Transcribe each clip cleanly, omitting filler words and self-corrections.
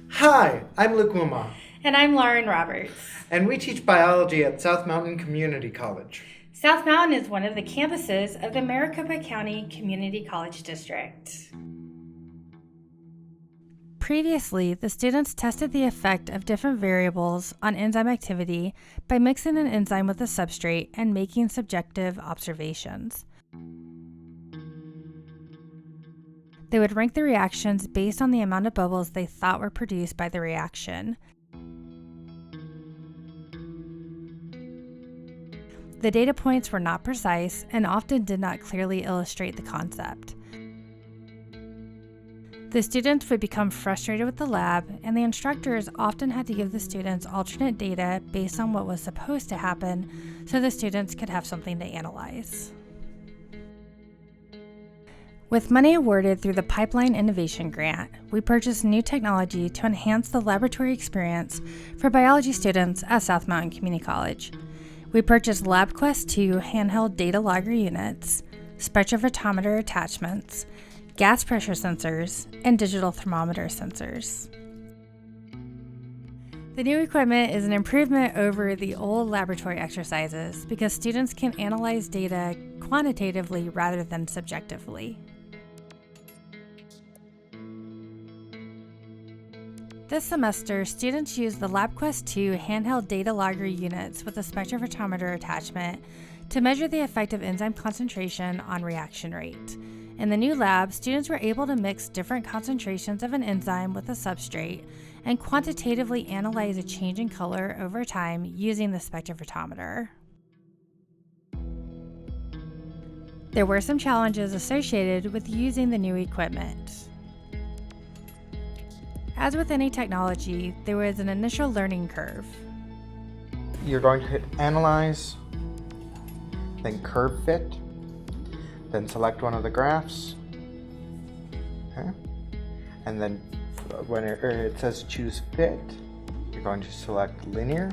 Hi, I'm Luke Wuma, And I'm Lauren Roberts. and we teach biology at South Mountain Community College. South Mountain is one of the campuses of the Maricopa County Community College District. Previously, the students tested the effect of different variables on enzyme activity by mixing an enzyme with a substrate and making subjective observations. They would rank the reactions based on the amount of bubbles they thought were produced by the reaction. The data points were not precise and often did not clearly illustrate the concept. The students would become frustrated with the lab, and the instructors often had to give the students alternate data based on what was supposed to happen so the students could have something to analyze. With money awarded through the Pipeline Innovation Grant, we purchased new technology to enhance the laboratory experience for biology students at South Mountain Community College. We purchased LabQuest 2 handheld data logger units, spectrophotometer attachments, gas pressure sensors, and digital thermometer sensors. The new equipment is an improvement over the old laboratory exercises because students can analyze data quantitatively rather than subjectively. This semester, students used the LabQuest 2 handheld data logger units with a spectrophotometer attachment to measure the effect of enzyme concentration on reaction rate. In the new lab, students were able to mix different concentrations of an enzyme with a substrate and quantitatively analyze a change in color over time using the spectrophotometer. There were some challenges associated with using the new equipment. As with any technology, there was an initial learning curve. You're going to hit Analyze, then Curve Fit, then select one of the graphs, okay? And then when it says Choose Fit, you're going to select Linear.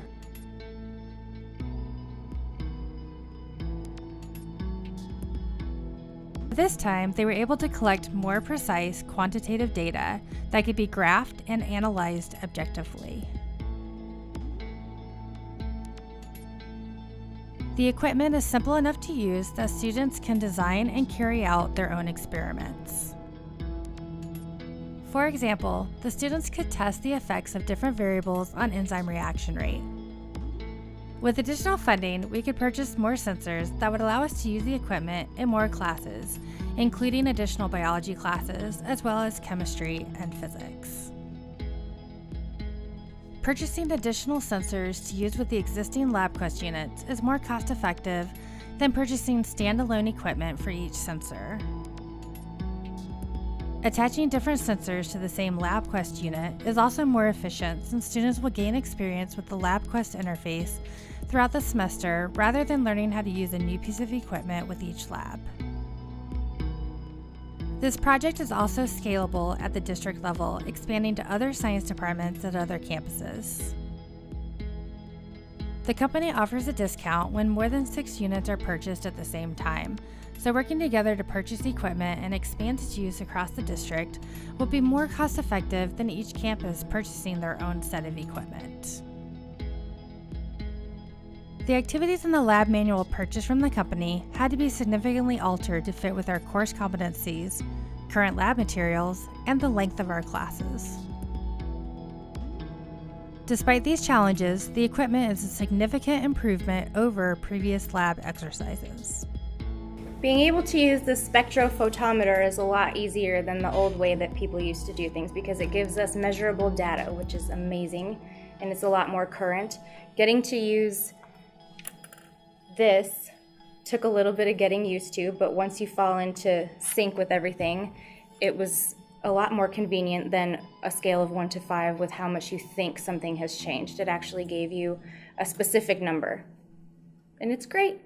This time, they were able to collect more precise quantitative data that could be graphed and analyzed objectively. The equipment is simple enough to use that students can design and carry out their own experiments. For example, the students could test the effects of different variables on enzyme reaction rate. With additional funding, we could purchase more sensors that would allow us to use the equipment in more classes, including additional biology classes, as well as chemistry and physics. Purchasing additional sensors to use with the existing LabQuest units is more cost-effective than purchasing standalone equipment for each sensor. Attaching different sensors to the same LabQuest unit is also more efficient since students will gain experience with the LabQuest interface throughout the semester rather than learning how to use a new piece of equipment with each lab. This project is also scalable at the district level, expanding to other science departments at other campuses. The company offers a discount when more than 6 units are purchased at the same time, so working together to purchase equipment and expand its use across the district will be more cost-effective than each campus purchasing their own set of equipment. The activities in the lab manual purchased from the company had to be significantly altered to fit with our course competencies, current lab materials, and the length of our classes. Despite these challenges, the equipment is a significant improvement over previous lab exercises. Being able to use the spectrophotometer is a lot easier than the old way that people used to do things because it gives us measurable data, which is amazing, and it's a lot more current. Getting to use this took a little bit of getting used to, but once you fall into sync with everything, it was a lot more convenient than a scale of 1 to 5 with how much you think something has changed. It actually gave you a specific number, and it's great.